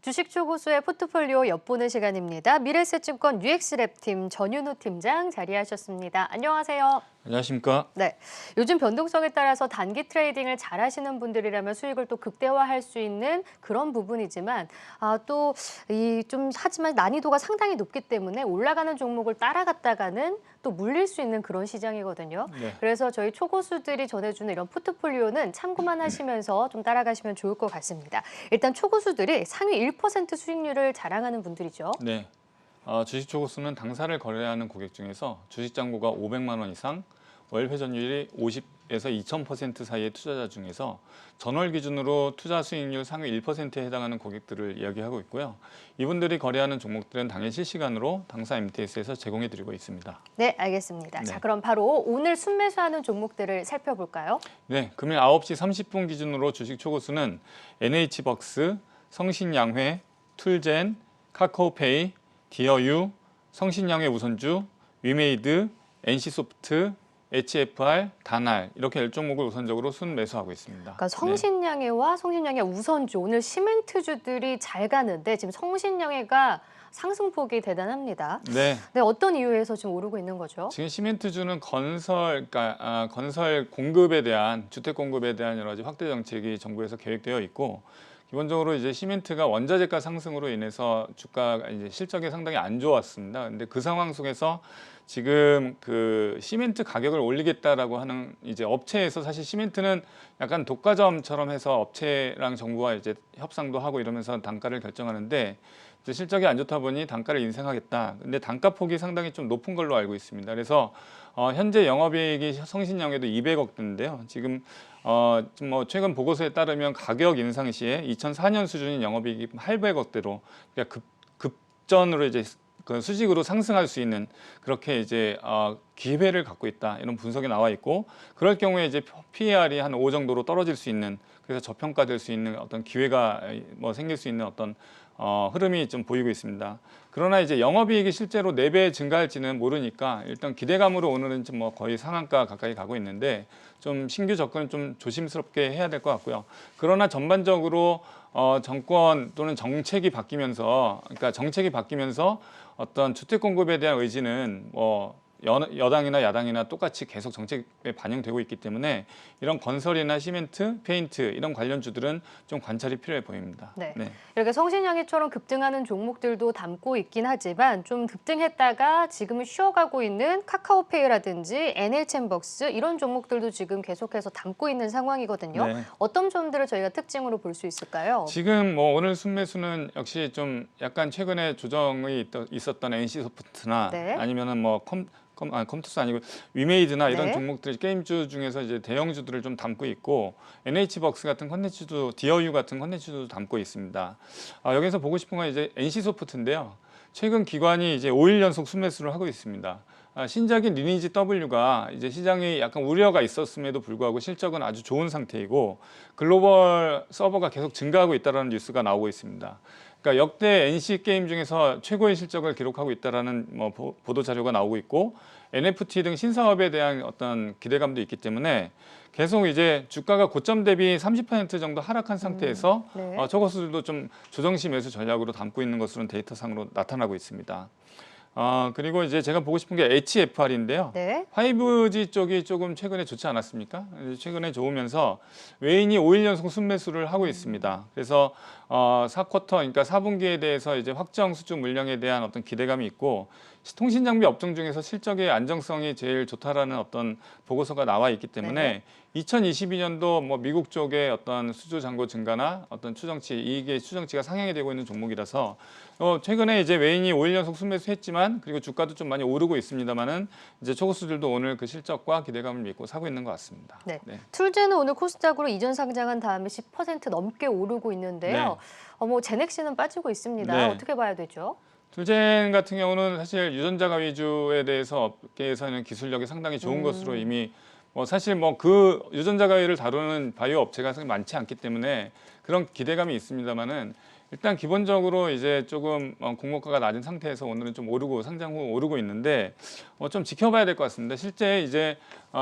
주식 초고수의 포트폴리오 엿보는 시간입니다. 미래에셋증권 UX랩팀 전윤우 팀장 자리하셨습니다. 안녕하세요. 안녕하십니까? 네, 요즘 변동성에 따라서 단기 트레이딩을 잘하시는 분들이라면 수익을 또 극대화할 수 있는 그런 부분이지만 또 하지만 난이도가 상당히 높기 때문에 올라가는 종목을 따라갔다가는 또 물릴 수 있는 그런 시장이거든요. 네. 그래서 저희 초고수들이 전해주는 이런 포트폴리오는 참고만 하시면서 좀 따라가시면 좋을 것 같습니다. 일단 초고수들이 상위 1% 수익률을 자랑하는 분들이죠. 네. 주식 초고수는 당사를 거래하는 고객 중에서 주식 잔고가 500만 원 이상, 월 회전율이 50에서 2000% 사이의 투자자 중에서 전월 기준으로 투자 수익률 상위 1%에 해당하는 고객들을 이야기하고 있고요. 이분들이 거래하는 종목들은 당일 실시간으로 당사 MTS에서 제공해드리고 있습니다. 네, 알겠습니다. 네. 자, 그럼 바로 오늘 순매수하는 종목들을 살펴볼까요? 네, 금일 9시 30분 기준으로 주식 초고수는 NH벅스, 성신양회, 툴젠, 카카오페이, 디어유, 성신양회 우선주, 위메이드, NC소프트, HFR, 다날 이렇게 10종목을 우선적으로 순매수하고 있습니다. 그러니까 성신양회와 성신양회 우선주, 오늘 시멘트주들이 잘 가는데 지금 성신양회가 상승폭이 대단합니다. 네. 네, 어떤 이유에서 지금 오르고 있는 거죠? 지금 시멘트주는 건설 공급에 대한 주택 공급에 대한 여러 가지 확대 정책이 정부에서 계획되어 있고 기본적으로 이제 시멘트가 원자재가 상승으로 인해서 주가가 이제 실적이 상당히 안 좋았습니다. 근데 그 상황 속에서 지금 그 시멘트 가격을 올리겠다라고 하는 이제 업체에서 사실 시멘트는 약간 독과점처럼 해서 업체랑 정부와 이제 협상도 하고 이러면서 단가를 결정하는데 이제 실적이 안 좋다 보니 단가를 인상하겠다. 근데 단가 폭이 상당히 좀 높은 걸로 알고 있습니다. 그래서 현재 영업이익이 성신양회도 200억대인데요. 지금 뭐 최근 보고서에 따르면 가격 인상 시에 2004년 수준인 영업이익이 800억대로 그러니까 급전으로 이제 그 수직으로 상승할 수 있는 그렇게 이제 기회를 갖고 있다 이런 분석이 나와 있고 그럴 경우에 이제 PER이 한 5 정도로 떨어질 수 있는 그래서 저평가될 수 있는 어떤 기회가 뭐 생길 수 있는 어떤 흐름이 좀 보이고 있습니다. 그러나 이제 영업이익이 실제로 4배 증가할지는 모르니까 일단 기대감으로 오늘은 좀 뭐 거의 상한가 가까이 가고 있는데 좀 신규 접근은 좀 조심스럽게 해야 될 것 같고요. 그러나 전반적으로 정권 또는 정책이 바뀌면서 그러니까 정책이 바뀌면서 어떤 주택 공급에 대한 의지는 뭐 여당이나 야당이나 똑같이 계속 정책에 반영되고 있기 때문에 이런 건설이나 시멘트, 페인트 이런 관련주들은 좀 관찰이 필요해 보입니다. 네. 네. 이렇게 성신양회처럼 급등하는 종목들도 담고 있긴 하지만 좀 급등했다가 지금은 쉬어가고 있는 카카오페이라든지 NHN벅스 이런 종목들도 지금 계속해서 담고 있는 상황이거든요. 네. 어떤 점들을 저희가 특징으로 볼 수 있을까요? 지금 뭐 오늘 순매수는 역시 좀 약간 최근에 조정이 있었던 NC소프트나 네. 아니면은 뭐 컴투스 아니고 위메이드나 이런 네. 종목들 게임주 중에서 이제 대형주들을 좀 담고 있고 NH벅스 같은 컨텐츠도 디어유 같은 컨텐츠도 담고 있습니다. 여기서 보고 싶은 건 이제 NC소프트인데요. 최근 기관이 이제 5일 연속 순매수를 하고 있습니다. 신작인 리니지 W가 이제 시장에 약간 우려가 있었음에도 불구하고 실적은 아주 좋은 상태이고 글로벌 서버가 계속 증가하고 있다는 뉴스가 나오고 있습니다. 그러니까 역대 NC 게임 중에서 최고의 실적을 기록하고 있다라는 뭐 보도 자료가 나오고 있고 NFT 등 신사업에 대한 어떤 기대감도 있기 때문에 계속 이제 주가가 고점 대비 30% 정도 하락한 상태에서 네. 저것들도 좀 조정시 매수 전략으로 담고 있는 것으로는 데이터상으로 나타나고 있습니다. 그리고 이제 제가 보고 싶은 게 HFR인데요. 네. 5G 쪽이 조금 최근에 좋지 않았습니까? 최근에 좋으면서 외인이 5일 연속 순매수를 하고 있습니다. 그래서 4쿼터, 그러니까 4분기에 대해서 이제 확정 수주 물량에 대한 어떤 기대감이 있고 통신 장비 업종 중에서 실적의 안정성이 제일 좋다라는 어떤 보고서가 나와 있기 때문에 네. 2022년도 뭐 미국 쪽의 어떤 수주 잔고 증가나 어떤 추정치 이익의 추정치가 상향이 되고 있는 종목이라서 최근에 이제 외인이 5일 연속 순매수했지만 그리고 주가도 좀 많이 오르고 있습니다만은 이제 초고수들도 오늘 그 실적과 기대감을 믿고 사고 있는 것 같습니다. 네. 네. 툴젠은 오늘 코스닥으로 이전 상장한 다음에 10% 넘게 오르고 있는데요. 뭐 제넥시는 빠지고 있습니다. 네. 어떻게 봐야 되죠? 툴젠 같은 경우는 사실 유전자가 위주에 대해서 업계에서는 기술력이 상당히 좋은 것으로 이미 사실 뭐 그 유전자 가위를 다루는 바이오 업체가 많지 않기 때문에 그런 기대감이 있습니다만은 일단 기본적으로 이제 조금 공모가가 낮은 상태에서 오늘은 좀 오르고 상장 후 오르고 있는데 좀 지켜봐야 될 것 같습니다. 실제 이제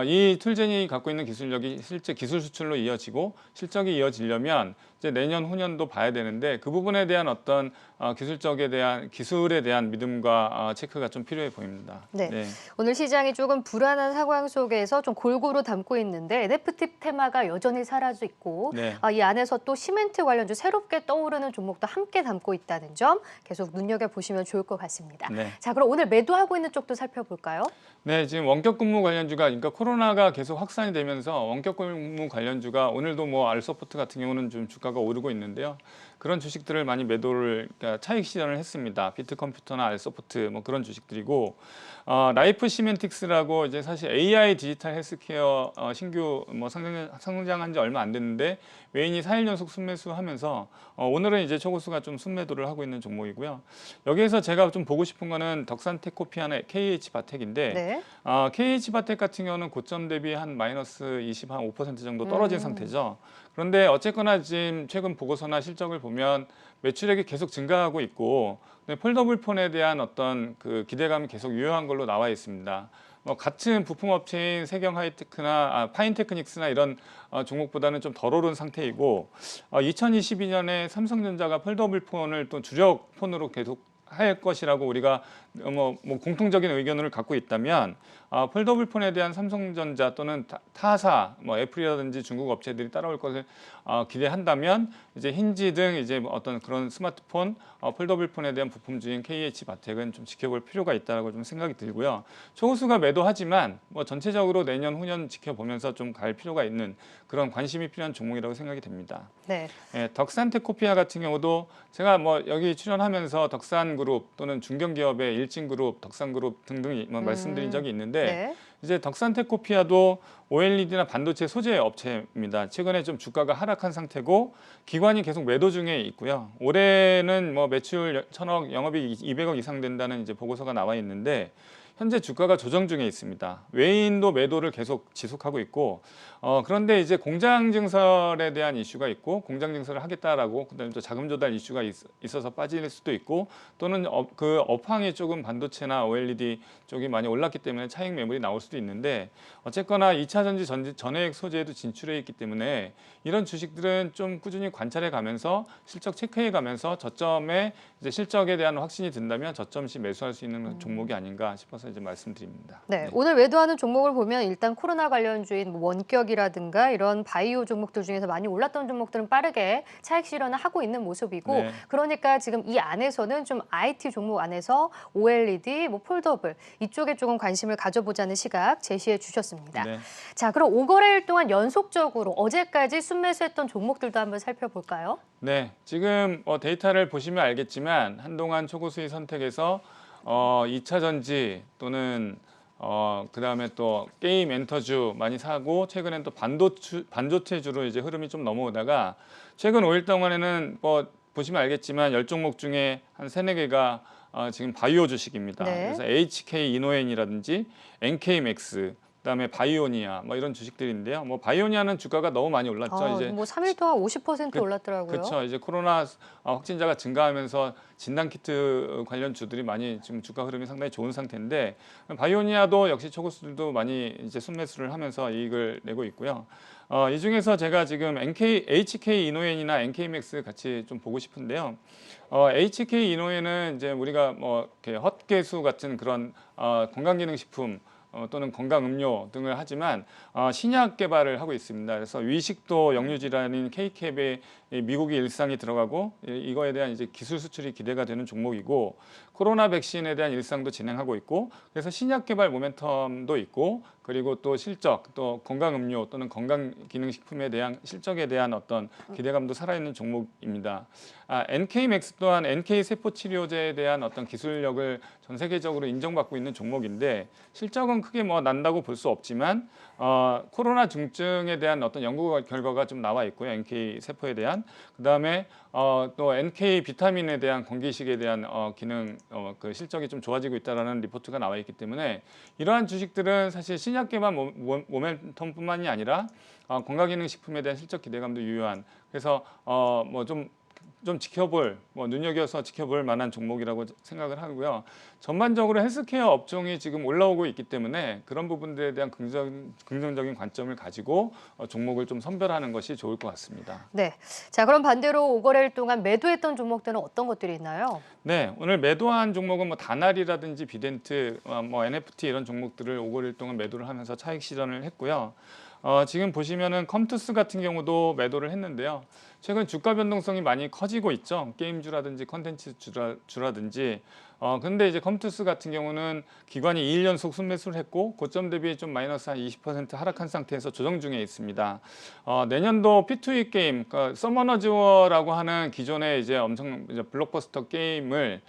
이 툴젠이 갖고 있는 기술력이 실제 기술 수출로 이어지고 실적이 이어지려면 이제 내년 후년도 봐야 되는데 그 부분에 대한 어떤 기술에 대한 믿음과 체크가 좀 필요해 보입니다. 네. 오늘 시장이 조금 불안한 상황 속에서 좀 골고루 담고 있는데 NFT 테마가 여전히 사라져 있고 네. 이 안에서 또 시멘트 관련주 새롭게 떠오르는 종목도 함께 담고 있다는 점 계속 눈여겨보시면 좋을 것 같습니다. 네. 자, 그럼 오늘 매도하고 있는 쪽도 살펴볼까요? 네, 지금 원격 근무 관련주가 그러니까 코로나가 계속 확산이 되면서 원격 근무 관련주가 오늘도 뭐 알소프트 같은 경우는 좀 주가가 오르고 있는데요. 그런 주식들을 많이 매도를 그러니까 차익 실현을 했습니다. 비트컴퓨터나 알소프트 뭐 그런 주식들이고 라이프 시멘틱스라고 이제 사실 AI 디지털 헬스케어 신규 뭐 상장한 지 얼마 안 됐는데 외인이 4일 연속 순매수하면서 오늘은 이제 초고수가 좀 순매도를 하고 있는 종목이고요. 여기에서 제가 좀 보고 싶은 거는 덕산테코피아나 KH바텍인데 네. KH바텍 같은 경우는 고점 대비 한 마이너스 25% 정도 떨어진 상태죠. 그런데 어쨌거나 지금 최근 보고서나 실적을 보면 매출액이 계속 증가하고 있고 폴더블 폰에 대한 어떤 그 기대감이 계속 유효한 걸로 나와 있습니다. 같은 부품 업체인 세경 하이테크나 파인테크닉스나 이런 종목보다는 좀 덜 오른 상태이고 2022년에 삼성전자가 폴더블 폰을 또 주력 폰으로 계속 할 것이라고 우리가 뭐 공통적인 의견을 갖고 있다면 폴더블 폰에 대한 삼성전자 또는 타사, 뭐 애플이라든지 중국 업체들이 따라올 것을 기대한다면 이제 힌지 등 이제 어떤 그런 스마트폰 폴더블 폰에 대한 부품주인 KH바텍은 좀 지켜볼 필요가 있다고 좀 생각이 들고요. 초고수가 매도하지만 뭐 전체적으로 내년 후년 지켜보면서 좀 갈 필요가 있는 그런 관심이 필요한 종목이라고 생각이 됩니다. 네. 덕산테코피아 같은 경우도 제가 뭐 여기 출연하면서 덕산그룹 또는 중견기업의 일진그룹, 덕산그룹 등등 말씀드린 적이 있는데 네. 이제 덕산테코피아도 OLED나 반도체 소재 업체입니다. 최근에 좀 주가가 하락한 상태고 기관이 계속 매도 중에 있고요. 올해는 뭐 매출 1,000억, 영업이익 200억 이상 된다는 이제 보고서가 나와 있는데 현재 주가가 조정 중에 있습니다. 외인도 매도를 계속 지속하고 있고 그런데 이제 공장 증설에 대한 이슈가 있고 공장 증설을 하겠다라고 그다음에 또 자금 조달 이슈가 있어서 빠질 수도 있고 또는 그 업황이 조금 반도체나 OLED 쪽이 많이 올랐기 때문에 차익 매물이 나올 수도 있는데 어쨌거나 2차 전지 전해액 소재에도 진출해 있기 때문에 이런 주식들은 좀 꾸준히 관찰해 가면서 실적 체크해 가면서 저점에 이제 실적에 대한 확신이 든다면 저점 시 매수할 수 있는 종목이 아닌가 싶어서 이제 말씀드립니다. 네, 오늘 매도하는 종목을 보면 일단 코로나 관련주인 뭐 원격이라든가 이런 바이오 종목들 중에서 많이 올랐던 종목들은 빠르게 차익 실현을 하고 있는 모습이고 네. 그러니까 지금 이 안에서는 좀 IT 종목 안에서 OLED, 뭐 폴더블 이쪽에 조금 관심을 가져보자는 시각 제시해 주셨습니다. 네. 자, 그럼 5거래일 동안 연속적으로 어제까지 순매수했던 종목들도 한번 살펴볼까요? 네, 지금 데이터를 보시면 알겠지만 한동안 초고수익 선택에서 2차 전지 또는 그다음에 또 게임 엔터주 많이 사고 최근엔 또 반도체주로 이제 흐름이 좀 넘어오다가 최근 5일 동안에는 뭐 보시면 알겠지만 10종목 중에 한 3-4개가 지금 바이오 주식입니다. 네. 그래서 HK 이노엔이라든지 NK맥스 그다음에 바이오니아 뭐 이런 주식들인데요. 뭐 바이오니아는 주가가 너무 많이 올랐죠. 이제 뭐 3일 동안 50% 올랐더라고요. 그렇죠. 이제 코로나 확진자가 증가하면서 진단키트 관련 주들이 많이 지금 주가 흐름이 상당히 좋은 상태인데 바이오니아도 역시 초고수들도 많이 이제 순매수를 하면서 이익을 내고 있고요. 이 중에서 제가 지금 HK 이노엔이나 NK맥스 같이 좀 보고 싶은데요. HK 이노엔은 이제 우리가 뭐 이렇게 헛개수 같은 그런 건강기능식품 또는 건강음료 등을 하지만 신약 개발을 하고 있습니다. 그래서 위식도 역류질환인 K캡의 미국의 일상이 들어가고 이거에 대한 이제 기술 수출이 기대가 되는 종목이고 코로나 백신에 대한 일상도 진행하고 있고 그래서 신약 개발 모멘텀도 있고 그리고 또 실적 또 건강음료 또는 건강기능식품에 대한 실적에 대한 어떤 기대감도 살아있는 종목입니다. NK맥스 또한 NK 세포 치료제에 대한 어떤 기술력을 전 세계적으로 인정받고 있는 종목인데 실적은 크게 뭐 난다고 볼 수 없지만 코로나 중증에 대한 어떤 연구 결과가 좀 나와 있고요. NK 세포에 대한 그다음에 또 NK 비타민에 대한 건기식에 대한 기능 그 실적이 좀 좋아지고 있다라는 리포트가 나와 있기 때문에 이러한 주식들은 사실 신약 개발 모멘텀뿐만이 아니라 건강기능식품에 대한 실적 기대감도 유효한 그래서 뭐 좀 좀 지켜볼, 눈여겨서 지켜볼 만한 종목이라고 생각을 하고요. 전반적으로 헬스케어 업종이 지금 올라오고 있기 때문에 그런 부분들에 대한 긍정적인 관점을 가지고 종목을 좀 선별하는 것이 좋을 것 같습니다. 네. 자, 그럼 반대로 5거래일 동안 매도했던 종목들은 어떤 것들이 있나요? 네, 오늘 매도한 종목은 다날이라든지 비덴트, NFT 이런 종목들을 5거래일 동안 매도를 하면서 차익 실현을 했고요. 지금 보시면은 컴투스 같은 경우도 매도를 했는데요. 최근 주가 변동성이 많이 커지고 있죠. 게임주라든지 컨텐츠 주라든지. 근데 이제 컴투스 같은 경우는 기관이 2일 연속 순매수를 했고 고점 대비 좀 마이너스 한 20% 하락한 상태에서 조정 중에 있습니다. 내년도 P2E 게임, 그러니까 서머너즈워라고 하는 기존의 이제 엄청 이제 블록버스터 게임을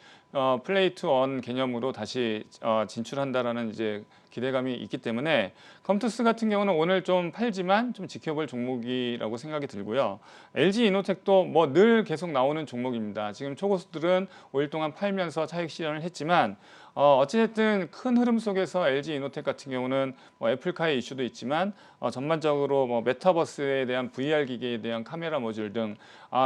플레이 투 원 개념으로 다시 진출한다라는 이제 기대감이 있기 때문에 컴투스 같은 경우는 오늘 좀 팔지만 좀 지켜볼 종목이라고 생각이 들고요. LG 이노텍도 늘 계속 나오는 종목입니다. 지금 초고수들은 5일 동안 팔면서 차익 실현을 했지만 어찌됐든 큰 흐름 속에서 LG 이노텍 같은 경우는 애플카의 이슈도 있지만 전반적으로 메타버스에 대한 VR 기기에 대한 카메라 모듈 등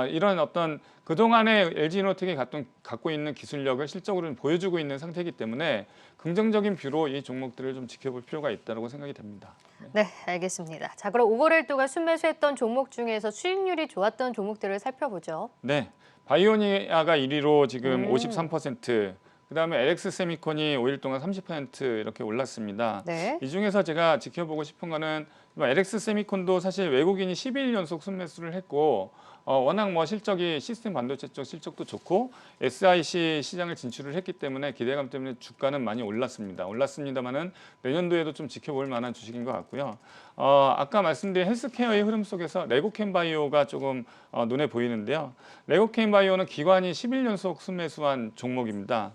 이런 어떤 그동안에 LG 이노텍이 갖고 있는 기술력을 실적으로 보여주고 있는 상태이기 때문에 긍정적인 뷰로 이 종목들을 좀 지켜볼 필요가 있다고 생각이 됩니다. 네, 알겠습니다. 자, 그럼 5거래일 동안 순매수했던 종목 중에서 수익률이 좋았던 종목들을 살펴보죠. 네, 바이오니아가 1위로 지금 53%, 그다음에 LX 세미콘이 5일 동안 30% 이렇게 올랐습니다. 네. 이 중에서 제가 지켜보고 싶은 거는 LX 세미콘도 사실 외국인이 12일 연속 순매수를 했고 워낙 실적이 시스템 반도체 쪽 실적도 좋고 SiC 시장을 진출을 했기 때문에 기대감 때문에 주가는 많이 올랐습니다만은 내년도에도 좀 지켜볼 만한 주식인 것 같고요. 아까 말씀드린 헬스케어의 흐름 속에서 레고캠 바이오가 조금 눈에 보이는데요. 레고캠 바이오는 기관이 10일 연속 순매수한 종목입니다.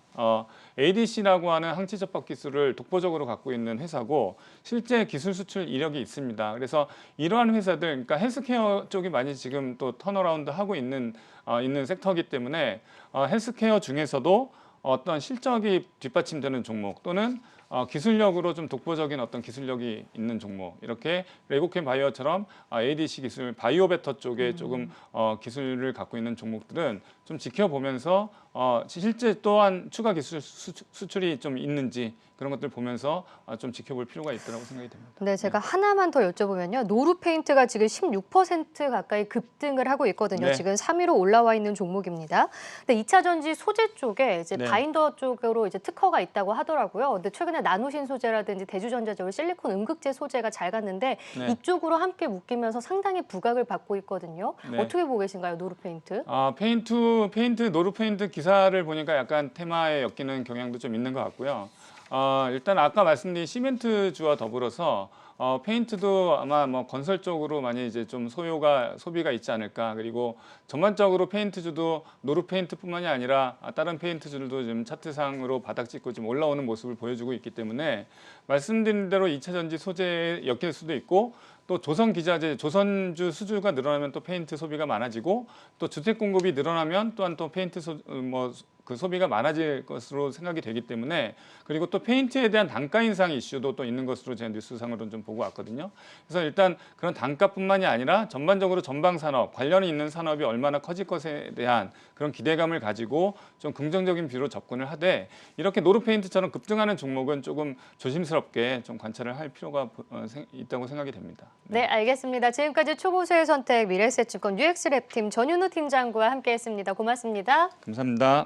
ADC라고 하는 항체 접합 기술을 독보적으로 갖고 있는 회사고 실제 기술 수출 이력이 있습니다. 그래서 이러한 회사들, 그러니까 헬스케어 쪽이 많이 지금 또 턴어라운드 하고 있는 섹터이기 때문에 헬스케어 중에서도 어떤 실적이 뒷받침되는 종목 또는 기술력으로 좀 독보적인 어떤 기술력이 있는 종목, 이렇게 레고캠 바이오처럼 ADC 기술, 바이오베터 쪽에 조금 기술을 갖고 있는 종목들은 좀 지켜보면서 실제 또한 추가 기술 수출이 좀 있는지 그런 것들 보면서 좀 지켜볼 필요가 있다고 생각이 됩니다. 네, 제가 하나만 더 여쭤보면요. 노루페인트가 지금 16% 가까이 급등을 하고 있거든요. 네. 지금 3위로 올라와 있는 종목입니다. 근데 2차 전지 소재 쪽에 이제 네. 바인더 쪽으로 이제 특허가 있다고 하더라고요. 근데 최근에 나노신 소재라든지 대주전자 쪽 실리콘 음극재 소재가 잘 갔는데 네. 이쪽으로 함께 묶이면서 상당히 부각을 받고 있거든요. 네. 어떻게 보고 계신가요, 노루페인트? 페인트, 노루페인트 기사를 보니까 약간 테마에 엮이는 경향도 좀 있는 것 같고요. 일단 아까 말씀드린 시멘트주와 더불어서 페인트도 아마 건설 쪽으로 많이 이제 좀 소비가 있지 않을까. 그리고 전반적으로 페인트주도 노루페인트뿐만이 아니라 다른 페인트주들도 지금 차트상으로 바닥 찍고 지금 올라오는 모습을 보여주고 있기 때문에 말씀드린 대로 2차 전지 소재에 엮일 수도 있고 또 조선 기자재, 조선주 수주가 늘어나면 또 페인트 소비가 많아지고 또 주택 공급이 늘어나면 또한 또 페인트 그 소비가 많아질 것으로 생각이 되기 때문에 그리고 또 페인트에 대한 단가 인상 이슈도 또 있는 것으로 제가 뉴스상으로는 좀 보고 왔거든요. 그래서 일단 그런 단가뿐만이 아니라 전반적으로 전방 산업, 관련이 있는 산업이 얼마나 커질 것에 대한 그런 기대감을 가지고 좀 긍정적인 뷰로 접근을 하되 이렇게 노루페인트처럼 급등하는 종목은 조금 조심스럽게 좀 관찰을 할 필요가 있다고 생각이 됩니다. 네, 알겠습니다. 지금까지 초보수의 선택 미래에셋증권 UX랩팀 전윤우 팀장과 함께했습니다. 고맙습니다. 감사합니다.